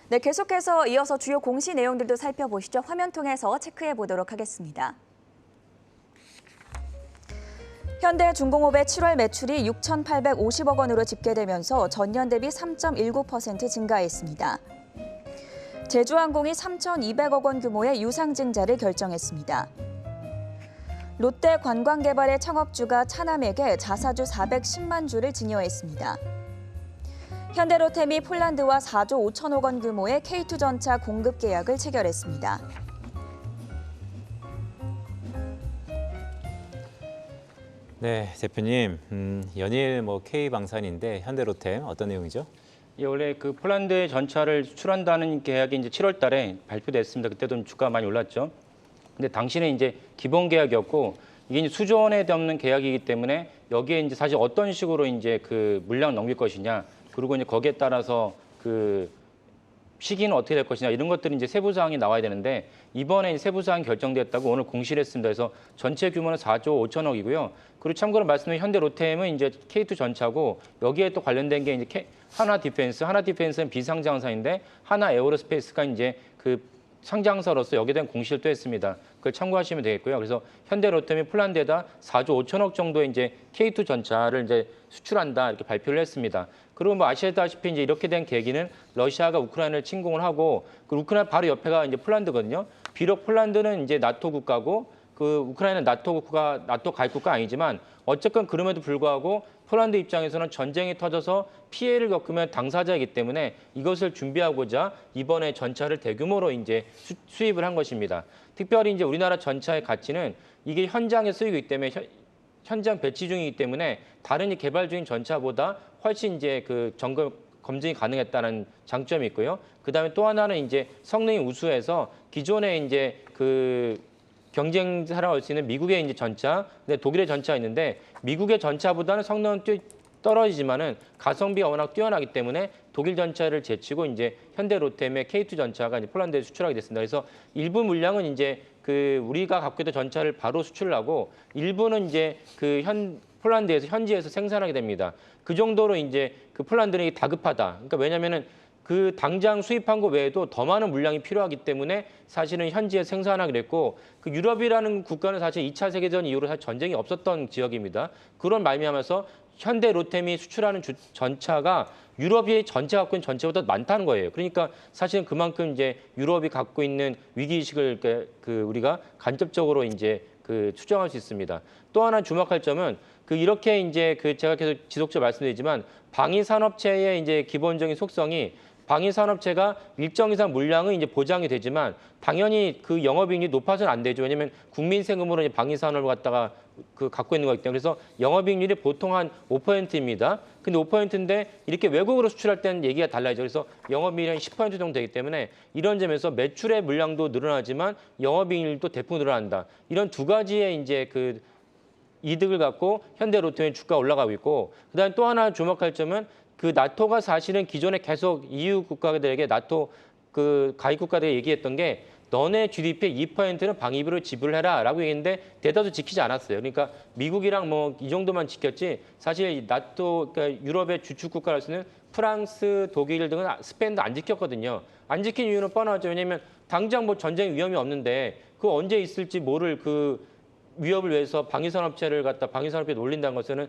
네, 계속해서 이어서 주요 공시 내용들도 살펴보시죠. 화면 통해서 체크해 보도록 하겠습니다. 현대중공업의 7월 매출이 6,850억 원으로 집계되면서 전년 대비 3.19% 증가했습니다. 제주항공이 3,200억 원 규모의 유상증자를 결정했습니다. 롯데관광개발의 창업주가 차남에게 자사주 410만 주를 증여했습니다. 현대로템이 폴란드와 4조 5천억 원 규모의 K2 전차 공급 계약을 체결했습니다. 네, 대표님, 연일 K방산인데 현대로템 어떤 내용이죠? 예, 원래 그 폴란드의 전차를 수출한다는 계약이 이제 7월 달에 발표됐습니다. 그때도 주가 많이 올랐죠. 근데 당시는 이제 기본 계약이었고 이게 이제 수조 원에 넘는 계약이기 때문에 여기에 이제 사실 어떤 식으로 이제 그 물량 넘길 것이냐, 그리고 이제 거기에 따라서 그 시기는 어떻게 될 것이냐 이런 것들이 이제 세부 사항이 나와야 되는데 이번에 세부 사항이 결정됐다고 오늘 공시를 했습니다. 그래서 전체 규모는 4조 5천억이고요. 그리고 참고로 말씀드린 현대로템은 이제 K2 전차고 여기에 또 관련된 게 이제 하나 디펜스는 비상장사인데 하나 에어로스페이스가 이제 그 상장사로서 여기에 대한 공시를 또 했습니다. 그걸 참고하시면 되겠고요. 그래서 현대로템이 폴란드에다 4조 5천억 정도의 이제 K2 전차를 이제 수출한다 이렇게 발표를 했습니다. 그리고 뭐 아시다시피 이제 이렇게 된 계기는 러시아가 우크라이나를 침공을 하고 그 우크라이나 바로 옆에가 이제 폴란드거든요. 비록 폴란드는 이제 나토 국가고 그 우크라이나는 나토 가입 국가 아니지만 어쨌건 그럼에도 불구하고 폴란드 입장에서는 전쟁이 터져서 피해를 겪으면 당사자이기 때문에 이것을 준비하고자 이번에 전차를 대규모로 이제 수입을 한 것입니다. 특별히 이제 우리나라 전차의 가치는 이게 현장에 쓰이기 때문에 현장 배치 중이기 때문에 다른 개발 중인 전차보다 훨씬 이제 그 검증이 가능했다는 장점이 있고요. 그다음에 또 하나는 이제 성능이 우수해서 기존에 이제 그 경쟁사라고 할 수 있는 미국의 이제 전차, 근데 독일의 전차가 있는데 미국의 전차보다는 성능은 떨어지지만은 가성비가 워낙 뛰어나기 때문에 독일 전차를 제치고 이제 현대로템의 K2 전차가 이제 폴란드에 수출하게 됐습니다. 그래서 일부 물량은 이제 그 우리가 갖고 있던 전차를 바로 수출을 하고 일부는 이제 그 폴란드에서 현지에서 생산하게 됩니다. 그 정도로 이제 그 폴란드는 다급하다. 그러니까 왜냐면은 그 당장 수입한 거 외에도 더 많은 물량이 필요하기 때문에 사실은 현지에 생산하기로 했고 그 유럽이라는 국가는 사실 2차 세계대전 이후로 사실 전쟁이 없었던 지역입니다. 그런 말미암아서 현대로템이 수출하는 전차가 유럽이 전체 갖고 있는 전체보다 많다는 거예요. 그러니까 사실은 그만큼 이제 유럽이 갖고 있는 위기의식을 그 우리가 간접적으로 이제 그 추정할 수 있습니다. 또 하나 주목할 점은 그 이렇게 이제 그 제가 계속 지속적으로 말씀드리지만 방위산업체의 이제 기본적인 속성이 방위산업체가 일정 이상 물량은 이제 보장이 되지만 당연히 그 영업이익이 높아서는 안 되죠. 왜냐하면 국민 세금으로 이제 방위산업을 갖다가 그 갖고 있는 거기 때문에 그래서 영업이익률이 보통 한 5%입니다. 근데 5%인데 이렇게 외국으로 수출할 때는 얘기가 달라지죠. 그래서 영업이익이 한 10% 정도 되기 때문에 이런 점에서 매출의 물량도 늘어나지만 영업이익률도 대폭 늘어난다. 이런 두 가지의 이제 그 이득을 갖고 현대로템의 주가가 올라가고 있고 그다음에 또 하나 주목할 점은 그 나토가 사실은 기존에 계속 EU 국가들에게 나토 그 가입 국가들에게 얘기했던 게 너네 GDP의 2%는 방위비로 지불해라라고 얘기했는데 대다수 지키지 않았어요. 그러니까 미국이랑 뭐 이 정도만 지켰지 사실 나토 그러니까 유럽의 주축 국가를 쓰는 프랑스, 독일 등은 스페인도 안 지켰거든요. 안 지킨 이유는 뻔하죠. 왜냐하면 당장 뭐 전쟁 위험이 없는데 그 언제 있을지 모를 그 위협을 위해서 방위산업체를 갖다 방위산업에 놀린다는 것은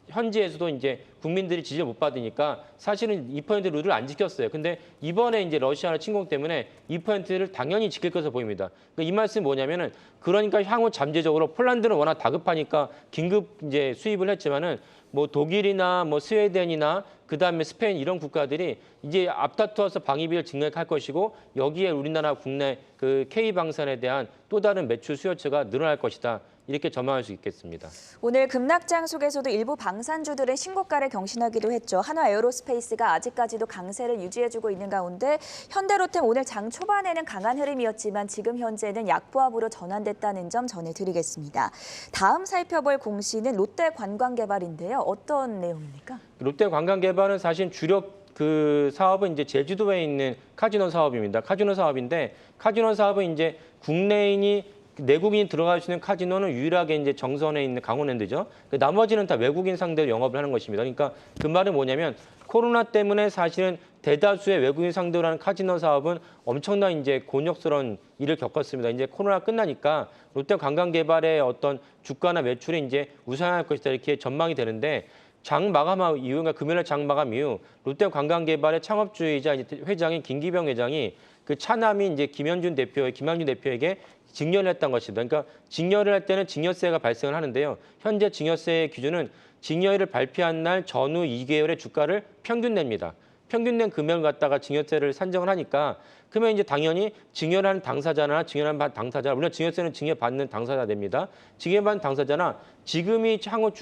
현지에서도 이제 국민들이 지지를 못 받으니까 사실은 2% 룰을 안 지켰어요. 근데 이번에 이제 러시아의 침공 때문에 2%를 당연히 지킬 것으로 보입니다. 그러니까 이 말씀이 뭐냐면은 그러니까 향후 잠재적으로 폴란드는 워낙 다급하니까 긴급 이제 수입을 했지만은 뭐 독일이나 뭐 스웨덴이나 그다음에 스페인 이런 국가들이 이제 앞다투어서 방위비를 증액할 것이고 여기에 우리나라 국내 그 K방산에 대한 또 다른 매출 수요처가 늘어날 것이다. 이렇게 전망할 수 있겠습니다. 오늘 급락장 속에서도 일부 방산주들은 신고가를 경신하기도 했죠. 한화에어로스페이스가 아직까지도 강세를 유지해주고 있는 가운데 현대로템 오늘 장 초반에는 강한 흐름이었지만 지금 현재는 약보합으로 전환됐다는 점 전해드리겠습니다. 다음 살펴볼 공시는 롯데관광개발인데요. 어떤 내용입니까? 롯데관광개발은 사실 주력 그 사업은 이제 제주도에 있는 카지노 사업입니다. 카지노 사업인데 카지노 사업은 이제 국내인이 내국인이 들어갈 수 있는 카지노는 유일하게 이제 정선에 있는 강원랜드죠. 나머지는 다 외국인 상대로 영업을 하는 것입니다. 그러니까 그 말은 뭐냐면 코로나 때문에 사실은 대다수의 외국인 상대로 하는 카지노 사업은 엄청난 이제 곤욕스러운 일을 겪었습니다. 이제 코로나 끝나니까 롯데관광개발의 어떤 주가나 매출이 이제 우상할 것이다 이렇게 전망이 되는데 장 마감 이후, 그러니까 금요일 장 마감 이후 롯데관광개발의 창업주의자 회장인 김기병 회장이 그 차남이 이제 김양준 대표에게 증여를 했던 것입니다. 그러니까 증여를 할 때는 증여세가 발생을 하는데요. 현재 증여세의 기준은 증여일을 발표한 날 전후 2개월의 주가를 평균 냅니다. 평균 낸 금액을 갖다가 증여세를 산정을 하니까 그러면 이제 당연히 증여를 하는 당사자나 증여를 하는 당사자, 물론 증여세는 증여받는 당사자 냅니다. 증여받는 당사자나 지금이 향후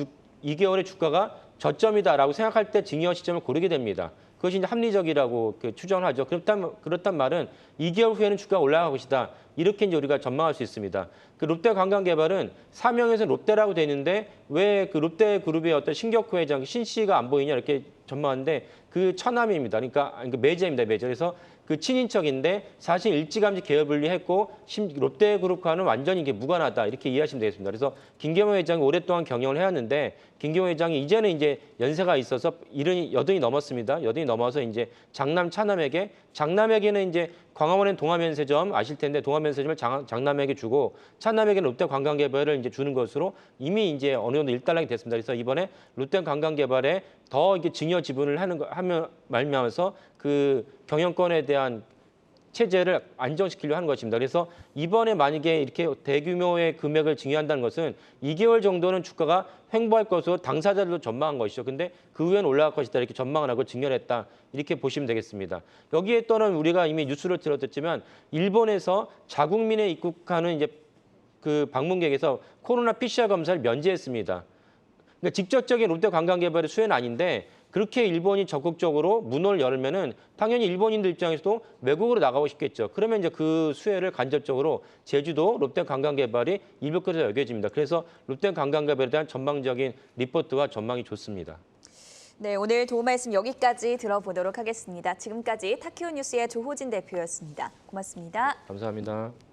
2개월의 주가가 저점이다라고 생각할 때 증여 시점을 고르게 됩니다. 그것이 이제 합리적이라고 추정을 하죠. 그렇단 말은 2개월 후에는 주가가 올라갈 것이다. 이렇게 이제 우리가 전망할 수 있습니다. 그 롯데관광개발은 사명에서 롯데라고 돼 있는데 왜 그 롯데그룹의 어떤 신격호 회장 신 씨가 안 보이냐 이렇게 전망하는데 그 처남입니다. 그러니까 매제입니다. 매제. 그래서 그 친인척인데 사실 일찌감치 계열 분리했고 롯데그룹과는 완전히 이게 무관하다 이렇게 이해하시면 되겠습니다. 그래서 김경호 회장이 오랫동안 경영을 해왔는데 김경호 회장이 이제는 이제 연세가 있어서 80이 넘었습니다. 80이 넘어서 이제 장남에게는 이제 광화문엔 동아면세점 아실 텐데 동아면세점을 장남에게 주고 차남에게는 롯데관광개발을 이제 주는 것으로 이미 이제 어느 정도 일단락이 됐습니다. 그래서 이번에 롯데관광개발에 더 이게 증여 지분을 하면 말미암아서 그 경영권에 대한 체제를 안정시키려 하는 것입니다. 그래서 이번에 만약에 이렇게 대규모의 금액을 증여한다는 것은 2개월 정도는 주가가 횡보할 것으로 당사자들도 전망한 것이죠. 근데 그 후에는 올라갈 것이다 이렇게 전망을 하고 증여를 했다 이렇게 보시면 되겠습니다. 여기에 또는 우리가 이미 뉴스를 들었지만 일본에서 자국민에 입국하는 이제 그 방문객에서 코로나 PCR 검사를 면제했습니다. 그러니까 직접적인 롯데관광개발의 수혜는 아닌데 그렇게 일본이 적극적으로 문을 열면은 당연히 일본인들 입장에서도 외국으로 나가고 싶겠죠. 그러면 이제 그 수혜를 간접적으로 제주도 롯데관광개발이 입을 것으로 여겨집니다. 그래서 롯데관광개발에 대한 전망적인 리포트와 전망이 좋습니다. 네, 오늘 도움 말씀 여기까지 들어보도록 하겠습니다. 지금까지 타키오 뉴스의 조호진 대표였습니다. 고맙습니다. 감사합니다.